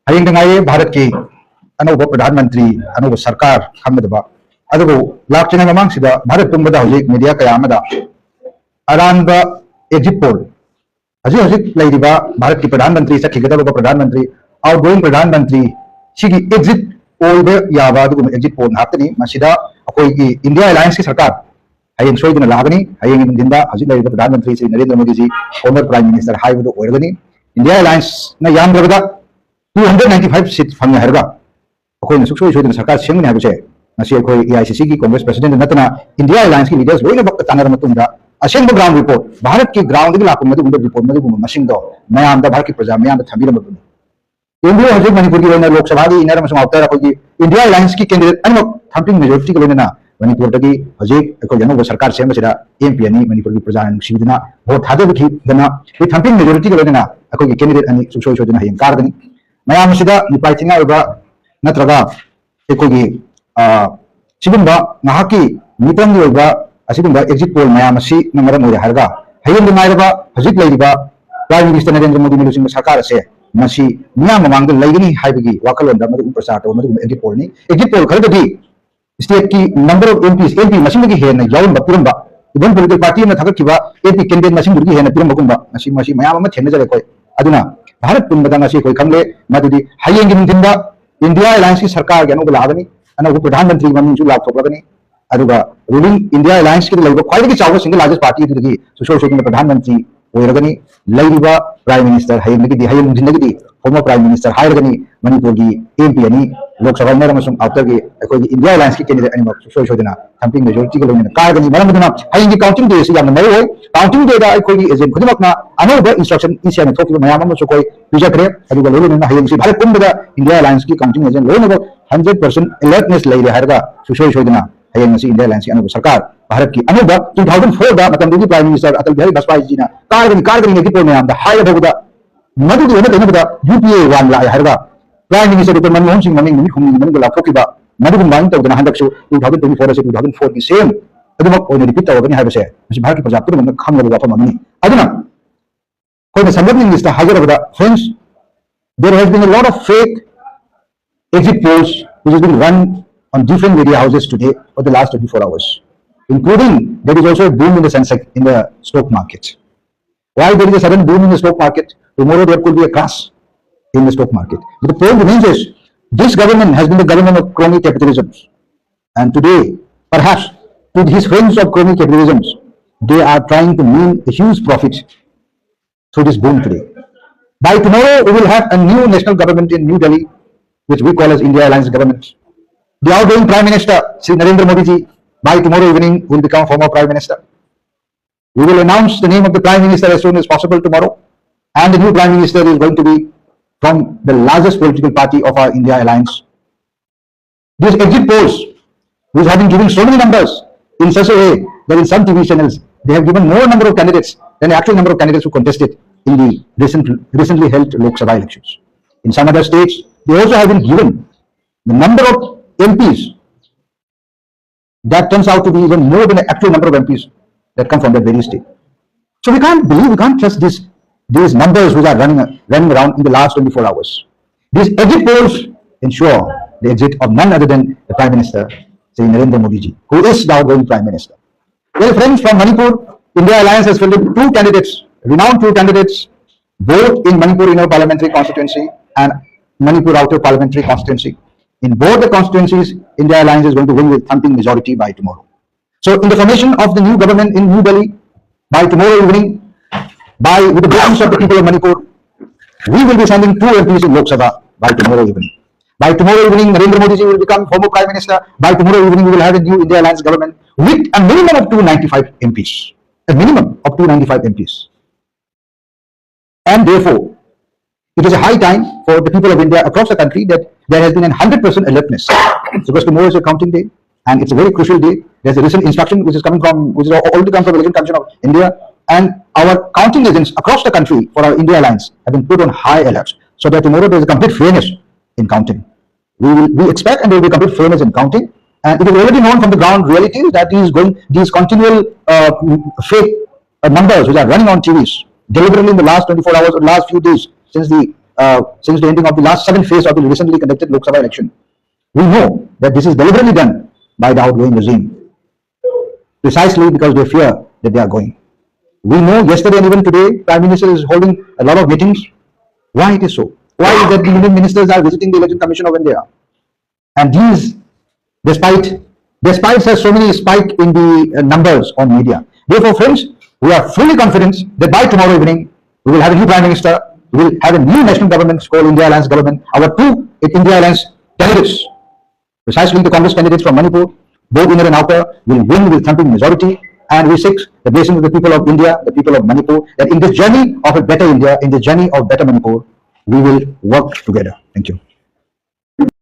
हयेंग दंगाये भारत की अनौब प्रधानमंत्री अनौब सरकार खमदबा अदुबो लाक्चना ममांगसिदा भारत पुंबदा हजिक मीडिया कयामदा अरानबा एग्जिट पोल हजिक हजिक लैरिबा भारत की प्रधानमंत्री सखिगदबा प्रधानमंत्री आउटगोइंग प्रधानमंत्री सिगी एग्जिट पोल बे याबा अदुगु एग्जिट पोल हातनी मसिदा अखोई इंडिया अलायंस की सरकार हयेंग सोइदना लागनी हयेंग दिनदा हजिक लैरिबा प्रधानमंत्री Shri Narendra Modi ji former prime minister हाइबदो ओइरगनी इंडिया अलायंस ना यामद्रबदा 295 सीट फंगे हरगा अखोई सुखसोई सोइदना सरकार सेंगने हाबसे नसी अखोई एआईसीसी की कांग्रेस प्रेसिडेंट नतना इंडिया अलायंस की लीडर्स लोइना बक तानर मतुंदा असेंग ग्राउंड रिपोर्ट भारत की ग्राउंड की लाको मदुगुंदा रिपोर्ट मदुगुंदा मसिंग दो मयाम दा भारत की प्रजा मयाम दा थंबीर मदुंदा इंडिया हजे मणिपुर की लोइना लोकसभा की इनर मसम आउटर अखोई इंडिया अलायंस की कैंडिडेट अनमक थंपिंग मेजॉरिटी की लोइना मणिपुर दगी हजे अखोई जनोब सरकार सेंबसिदा एमपी अनि मणिपुर की प्रजा नुसिदना वोट थादबखि दना बे थंपिंग मेजॉरिटी की लोइना अखोई कैंडिडेट अनि सुखसोई सोइदना हयेंग कारगनी मयाम सिदा निपाइथिंगा उबा नत्रगा एकोगी सिगुंबा नाहाकी मितंगी उबा असिगुंबा एग्जिट पोल मयाम असि नमरम ओरे हरगा हयेंग नायरबा हजिक लैरिबा प्राइम मिनिस्टर नरेंद्र मोदी ने लुसिंग सरकार से मसी मियाम मांग लैगनी हाइबगी वाखलोंदा मदु प्रचार तो मदु एग्जिट पोल नि एग्जिट पोल खरदगी स्टेट की नंबर ऑफ एमपी मसिंग की हेन याउन बपुरंबा इवन पॉलिटिकल पार्टी ने थगकिबा एपी कैंडिडेट मसिंग दुगी हेन पिरंबगुंबा मसी मसी मयाम अमा थेनजरे कोई अदुना भारत पुनबदा कोई खमले मदुदी हयेंगी नुंथिंदा इंडिया अलायंस की सरकार के अनौब लागनी अनौब प्रधानमंत्री ममिंगसु लाथोकलगनी अदुगा रूलिंग इंडिया अलायंस की लैबा ख्वाइदगी चाव सिंगल लार्जेस्ट पार्टी दुगी सुशोई सोइदना प्रधानमंत्री ओइरगनी लैरिबा प्राइम मिनिस्टर हयेंगी हयेंग नुंथिंदगी फॉर्मर प्राइम मिनिस्टर हाइरगनी मणिपुर की एमपी अनि लोकसभा इनर अमसुंग आउटर की अखोई इंडिया अलायंस की कैंडिडेट अनिमक सुशोई सोइदना थंपिंग मेजॉरिटी की लोइना कारगनी मरमदना हयेंगी काउंटिंग डे से याम मरु होय काउंटिंग डे दा अखोई एजेंट खुदमकना अनौब इंस्ट्रक्शन इसिया ने थोकिबा मयाम अमसु कोई पिजखरे अदुगा लोइना हयेंग से भारत पुंबदा इंडिया अलायंस की काउंटिंग एजेंट लोइना 100% अलर्टनेस लैरे हरगा सुशोई सोइदना हयेंग से इंडिया अलायंस की अनौब सरकार भारत की अनौब 2004 दा मतमदुगी प्राइम मिनिस्टर अटल बिहारी वाजपेयी जी ना कारगनी की पोल मयाम दा हाय बगुदा मदुगी होना देनबदा यूपीए 1 ला हरगा prime minister doctor Manmohan Singh ममिंग नि खुमनि मन गला फोकिबा मदुगुम बाइन तौदना हंदकसु 2024 से 2004 की सेम अदुमक ओने रिपीट तौगनी हाबसे मसी भारत की प्रजा पुरमन खंगबा वाफम अमनि अदुना कोई संबंधित लिस्ट हाजरबदा friends there has been a lot of fake exit polls which has been run on different media houses today for the last 24 hours, including there is also a boom in the Sensex in the stock market. Why there is a sudden boom in the stock market? Tomorrow there could be a crash in the stock market. But the point remains is this government has been the government of crony capitalism, and today perhaps to his friends of crony capitalism they are trying to mean a huge profit through this boom today. By tomorrow we will have a new national government in New Delhi, which we call as India Alliance government. The outgoing Prime Minister, Sri Narendra Modi ji, by tomorrow evening will become former Prime Minister. We will announce the name of the Prime Minister as soon as possible tomorrow, and the new Prime Minister is going to be from the largest political party of our India Alliance. These exit polls, which have been giving so many numbers in such a way that in some TV channels they have given more number of candidates than the actual number of candidates who contested in the recently held Lok Sabha elections. In some other states, they also have been given the number of MPs that turns out to be even more than the actual number of MPs that come from that very state. So we can't trust these numbers which are running around in the last 24 hours. These exit polls ensure the exit of none other than the Prime Minister, Sri Narendra Modi ji, who is the outgoing Prime Minister. Well, friends, from Manipur, India Alliance has fielded two candidates, renowned two candidates, both in Manipur Inner Parliamentary Constituency and Manipur Outer Parliamentary Constituency. In both the constituencies, India Alliance is going to win with thumping majority by tomorrow. So, in the formation of the new government in New Delhi, by tomorrow evening, with the blessings of the people of Manipur, we will be sending two MPs in Lok Sabha by tomorrow evening. By tomorrow evening, Narendra Modi ji will become former Prime Minister. By tomorrow evening, we will have a new India Alliance government with a minimum of 295 MPs. A minimum of 295 MPs. And therefore, it is a high time for the people of India across the country that there has been a 100% alertness. Because tomorrow is a counting day and it's a very crucial day. There's a recent instruction which is already come from the Election Commission of India, and our counting agents across the country for our India Alliance have been put on high alert so that tomorrow there is a complete fairness in counting. We expect and there will be complete fairness in counting, and it is already known from the ground reality that these continual fake numbers which are running on TVs deliberately in the last 24 hours or last few days since the since the ending of the last 7th phase of the recently conducted Lok Sabha election. We know that this is deliberately done by the outgoing regime, precisely because they fear that they are going. We know yesterday and even today, Prime Minister is holding a lot of meetings. Why it is so? Why is that the Union Ministers are visiting the Election Commission of India? And these, despite such so many spike in the numbers on media. Therefore, friends, we are fully confident that by tomorrow evening, we will have a new Prime Minister, we will have a new national government called India Alliance government. Our two India Alliance candidates, precisely the Congress candidates from Manipur, both inner and outer, will win with thumping majority. And we seek the blessing of the people of India, the people of Manipur, that in this journey of a better India, in this journey of better Manipur, we will work together. Thank you.